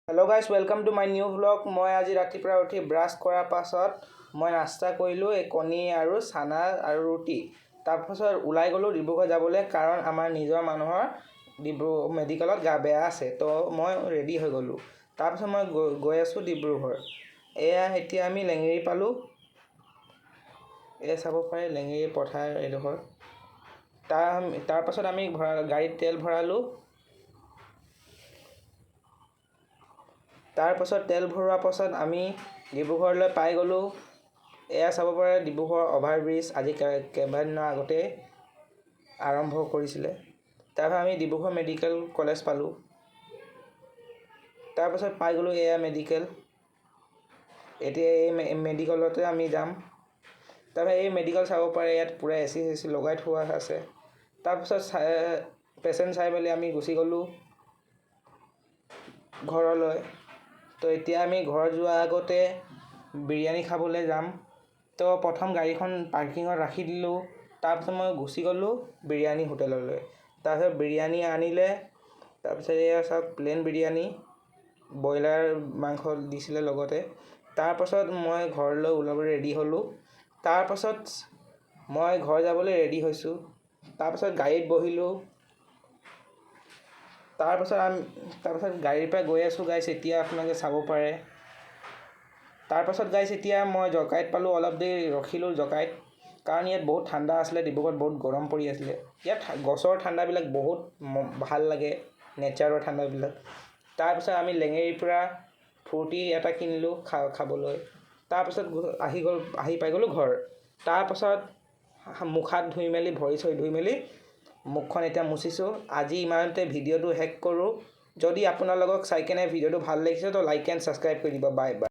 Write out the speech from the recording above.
Hello' guys, welcome to my new vlog. মই আজি ৰাতিপুৱা উঠি ব্ৰাছ কৰাৰ পাছত মই নাস্তা কৰিলোঁ কণী আৰু চানা আৰু ৰুটি। তাৰপাছত ওলাই গ'লোঁ ডিব্ৰুগড় যাবলৈ, কাৰণ আমাৰ নিজৰ মানুহৰ মেডিকেলত গা বেয়া আছে। তো মই ৰেডি হৈ গ'লোঁ। তাৰপাছত মই গৈ আছোঁ ডিব্ৰুগড়। এয়া এতিয়া আমি লেঙেৰী পালোঁ। এয়া চাব পাৰে লেঙেৰী পথাৰ এডোখৰ। তাৰপাছত আমি গাড়ীত তেল ভৰালোঁ। তাৰপাছত তেল ভৰোৱাৰ পাছত আমি ডিব্ৰুগড়লৈ পাই গ'লোঁ। এয়া চাব পাৰে ডিব্ৰুগড় অভাৰব্ৰিজ, আজি কেইবাদিনৰ আগতে আৰম্ভ কৰিছিলে। তাৰপৰা আমি ডিব্ৰুগড় মেডিকেল কলেজ পালোঁ। তাৰপাছত পাই গ'লোঁ এয়া মেডিকেল। এতিয়া এই মেডিকেলতে আমি যাম। তাৰপৰা এই মেডিকেল চাব পাৰে, ইয়াত পূৰা এচি লগাই থোৱা আছে। তাৰপিছত পেচেণ্ট চাই মেলি আমি গুচি গ'লোঁ ঘৰলৈ। তো এতিয়া আমি ঘৰত যোৱাৰ আগতে বিৰিয়ানী খাবলৈ যাম। তো প্ৰথম গাড়ীখন পাৰ্কিঙত ৰাখি দিলোঁ। তাৰপিছত মই গুচি গ'লোঁ বিৰিয়ানী হোটেললৈ। তাৰপিছত বিৰিয়ানী আনিলে। তাৰপিছত এয়া চাওক প্লেইন বিৰিয়ানী, ব্ৰইলাৰ মাংস দিছিলে লগতে। তাৰপাছত মই ঘৰলৈ ওলাবলৈ ৰেডি হ'লোঁ। তাৰপাছত মই ঘৰ যাবলৈ ৰেডি হৈছোঁ। তাৰপাছত গাড়ীত বহিলোঁ। তাৰপাছত গাড়ীৰ পৰা গৈ আছোঁ গাইছ, এতিয়া আপোনালোকে চাব পাৰে। তাৰপাছত গাইছ এতিয়া মই জকাইত পালোঁ। অলপ দেৰি ৰখিলোঁ জকাইত, কাৰণ ইয়াত বহুত ঠাণ্ডা আছিলে। ডিব্ৰুগড়ত বহুত গৰম পৰি আছিলে। ইয়াত গছৰ ঠাণ্ডাবিলাক বহুত ভাল লাগে, নেচাৰৰ ঠাণ্ডাবিলাক। তাৰপিছত আমি লেঙেৰীৰ পৰা ফ্ৰুটি এটা কিনিলোঁ খাবলৈ। তাৰপাছত আহি পাই গ'লোঁ ঘৰ। তাৰপাছত মুখ হাত ধুই মেলি, ভৰি চৰি ধুই মেলি মুখখন এতিয়া মুচিছোঁ। আজি ইমানতে ভিডিঅ'টো শেষ কৰোঁ। যদি আপোনালোকক চাই কেনে ভিডিঅ'টো ভাল লাগিছে তো লাইক এণ্ড ছাবস্ক্ৰাইব কৰি দিব। Bye bye.